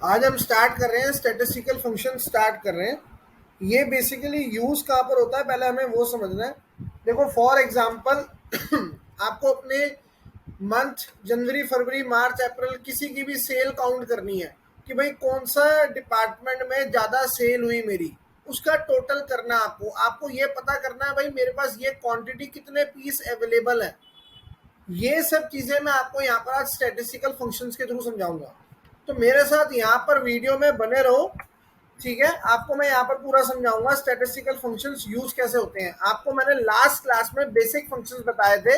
आज हम स्टार्ट कर रहे हैं स्टैटिस्टिकल फंक्शन स्टार्ट कर रहे हैं। ये बेसिकली यूज कहाँ पर होता है पहले हमें वो समझना है। देखो फॉर एग्जांपल आपको अपने मंथ जनवरी फरवरी मार्च अप्रैल किसी की भी सेल काउंट करनी है कि भाई कौन सा डिपार्टमेंट में ज़्यादा सेल हुई मेरी, उसका टोटल करना है। आपको आपको ये पता करना है भाई मेरे पास ये क्वांटिटी कितने पीस अवेलेबल है। ये सब चीजें मैं आपको यहाँ पर आज स्टैटिस्टिकल फंक्शंस के थ्रू समझाऊंगा। तो मेरे साथ यहाँ पर वीडियो में बने रहो, ठीक है। आपको मैं यहाँ पर पूरा समझाऊंगा स्टैटिस्टिकल फंक्शंस यूज कैसे होते हैं। आपको मैंने लास्ट क्लास में बेसिक फंक्शंस बताए थे,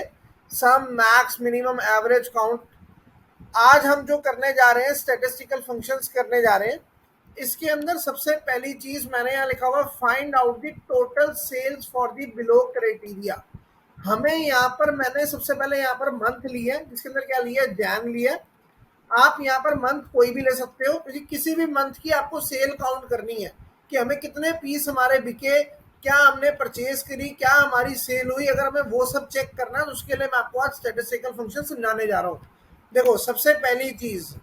सम मैक्स मिनिमम एवरेज काउंट। आज हम जो करने जा रहे हैं स्टैटिस्टिकल फंक्शंस करने जा रहे हैं। इसके अंदर सबसे पहली चीज मैंने यहाँ लिखा हुआ find out the total sales for the below criteria. हमें यहाँ पर मैंने सबसे पहले यहाँ पर मंथ लिया है, जिसके अंदर क्या लिया है, जैन लिया है। आप यहाँ पर मंथ कोई भी ले सकते हो, किसी भी मंथ की आपको सेल काउंट करनी है कि हमें कितने पीस हमारे बिके, क्या हमने परचेज करी, क्या हमारी सेल हुई। अगर हमें वो सब चेक करना है तो उसके लिए मैं आपको आज स्टैटिस्टिकल फंक्शन समझाने जा रहा हूँ। देखो सबसे पहली चीज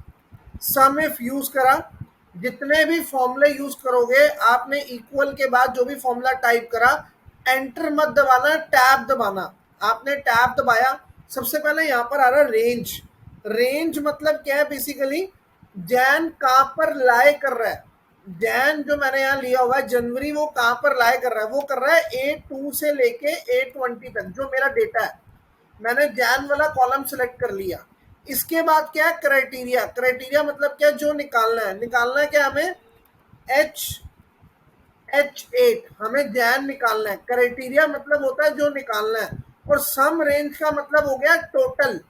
सम इफ यूज करा। जितने भी फॉर्मूले यूज करोगे आपने इक्वल के बाद जो भी फॉर्मूला टाइप करा एंटर मत दबाना, टैब दबाना। आपने टैब दबाया, सबसे पहले यहाँ पर आ रहा रेंज। रेंज मतलब क्या है, बेसिकली जैन कहाँ पर लाए कर रहा है। जैन जो मैंने यहाँ लिया हुआ है जनवरी, वो कहाँ पर लाए कर रहा है, वो कर रहा है A2 से लेके A20 तक जो मेरा डेटा है। मैंने जैन वाला कॉलम सेलेक्ट कर लिया। इसके बाद क्या है, क्राइटेरिया। क्राइटेरिया मतलब क्या, जो निकालना है। निकालना है क्या हमें, H8 हमें जैन निकालना है। क्राइटेरिया मतलब होता है जो निकालना है। और सम रेंज का मतलब हो गया टोटल।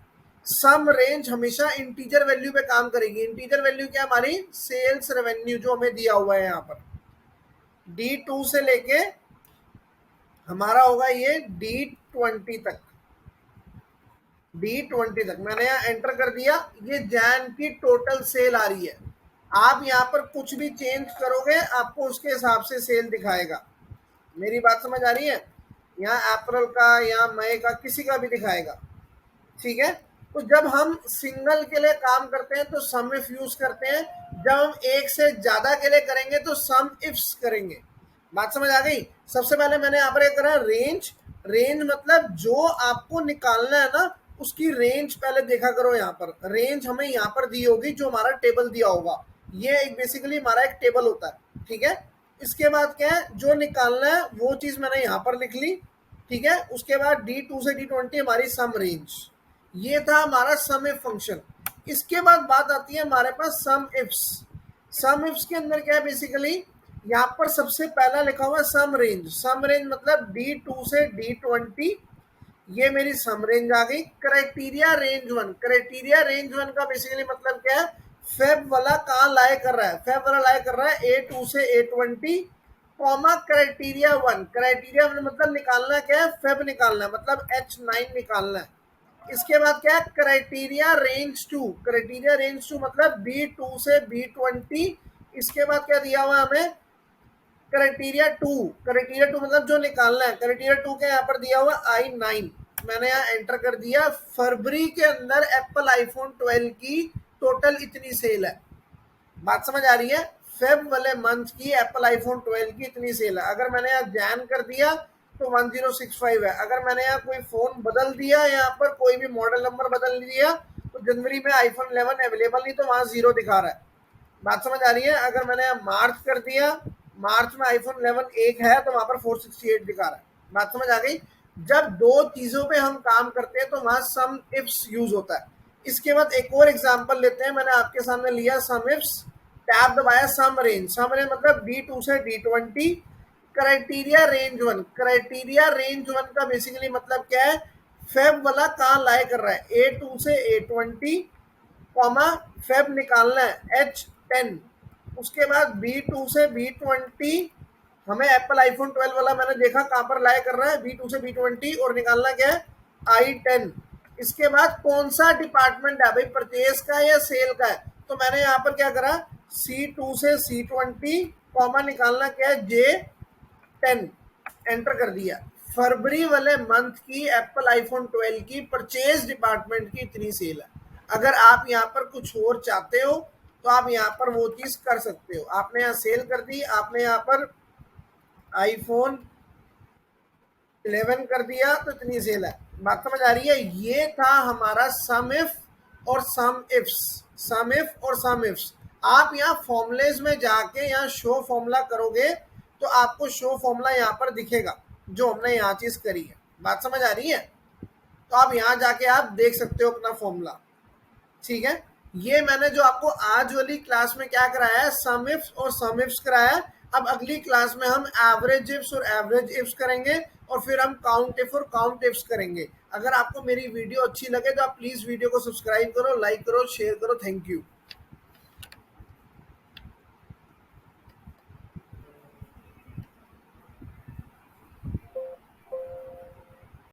सम रेंज हमेशा इंटीजर वैल्यू पे काम करेगी। इंटीजर वैल्यू क्या, हमारी सेल्स रेवेन्यू जो हमें दिया हुआ है यहाँ पर D2 से लेके हमारा होगा ये D20 तक। D20 तक मैंने यहाँ एंटर कर दिया। ये जैन की टोटल सेल आ रही है। आप यहाँ पर कुछ भी चेंज करोगे आपको उसके हिसाब से सेल दिखाएगा। मेरी बात समझ आ रही है। यहाँ अप्रैल का, यहाँ मई का, किसी का भी दिखाएगा, ठीक है। तो जब हम सिंगल के लिए काम करते हैं तो सम इफ यूज करते हैं। जब हम एक से ज्यादा के लिए करेंगे तो सम इफ्स करेंगे। बात समझ आ गई। सबसे पहले मैंने यहाँ पर एक करा रेंज। रेंज मतलब जो आपको निकालना है ना उसकी रेंज पहले देखा करो। यहाँ पर रेंज हमें यहाँ पर दी होगी, जो हमारा टेबल दिया होगा। ये एक बेसिकली हमारा एक टेबल होता है, ठीक है। इसके बाद क्या है, जो निकालना है वो चीज मैंने यहाँ पर लिख ली, ठीक है। उसके बाद D2 से D20 हमारी सम रेंज। ये था हमारा सम इफ फंक्शन। इसके बाद बात आती है हमारे पास सम इफ्स। सम इफ्स के अंदर क्या है, बेसिकली यहाँ पर सबसे पहला लिखा हुआ है सम रेंज। सम रेंज मतलब D2 से D20, ये मेरी सम रेंज आ गई। Criteria range one. Criteria range one का बेसिकली मतलब क्या है, फेब वाला कहाँ लाए कर रहा है, फेब वाला लाए कर रहा है A2 से A20 comma criteria one. Criteria one मतलब निकालना क्या है, फेब निकालना है, मतलब H9 निकालना है। इसके बाद क्या है, criteria range two. Criteria range two मतलब B2 से B20। इसके बाद क्या दिया हुआ हमें, क्राइटेरिया टू। क्राइटेरिया टू मतलब जो निकालना है। क्राइटेरिया टू के यहाँ पर दिया हुआ I9। मैंने यहाँ एंटर कर दिया। फरवरी के अंदर एप्पल आईफोन 12 की टोटल इतनी सेल है। बात समझ आ रही है। फेब वाले मंथ की एप्पल आईफोन 12 की इतनी सेल है। अगर मैंने यहाँ जैन कर दिया तो 1065 है। अगर मैंने यहाँ कोई फोन बदल दिया, यहाँ पर कोई भी मॉडल नंबर बदल दिया, तो जनवरी में आईफोन 11 अवेलेबल नहीं तो वहां 0 दिखा रहा है। बात समझ आ रही है। अगर मैंने यहाँ मार्च कर दिया, मार्च में आईफोन 11 एक है तो वहां पर 468 दिखा रहा है। बात समझ आ गई। जब दो चीजों पे हम काम करते हैं तो वहां सम इफ्स यूज होता है। इसके बाद एक और एग्जांपल लेते हैं। मैंने आपके सामने लिया सम इफ्स, टैब दबाया, सम रेंज। सम रेंज मतलब D2 से D20 criteria range one. Criteria range one का बेसिकली मतलब क्या है, फेब वाला कहाँ लाए कर रहा है, A2 से A20 कॉमा फेब निकालना है H10। उसके बाद B2 से B20 हमें एप्पल आईफोन 12 वाला मैंने देखा कहां पर लाए कर रहा है, B2 से B20, और निकालना क्या है, I10। इसके बाद कौन सा डिपार्टमेंट है भाई, परचेज का या सेल का है। तो मैंने यहाँ पर क्या करा, C2 से C20 कॉमा निकालना क्या है, J10, एंटर कर दिया। फरवरी वाले मंथ की एप्पल आईफोन 12 की परचेज डिपार्टमेंट की इतनी सेल है। अगर आप यहाँ पर कुछ और चाहते हो तो आप यहाँ पर वो चीज कर सकते हो। आपने यहाँ सेल कर दी, आपने यहाँ पर आईफोन 11 कर दिया तो इतनी सेल है। बात समझ आ रही है? ये था हमारा सम इफ और सम इफ्स, सम इफ और सम इफ्स। आप यहाँ फॉर्मूलेज में जाके यहाँ शो फॉर्मूला करोगे तो आपको शो फॉर्मूला यहाँ पर दिखेगा जो हमने यहाँ चीज करी है। बात समझ आ रही है? तो आप यहाँ जाके आप देख सकते हो अपना फॉर्मूला। ठीक है, ये मैंने जो आपको आज वाली क्लास में क्या कराया है, सम इफ्स और सम इफ्स कराया है। अब अगली क्लास में हम एवरेज इफ्स और एवरेज इफ्स करेंगे और फिर हम काउंट इफ और काउंट इफ्स करेंगे। अगर आपको मेरी वीडियो अच्छी लगे तो आप प्लीज वीडियो को सब्सक्राइब करो, लाइक करो, शेयर करो। Thank you.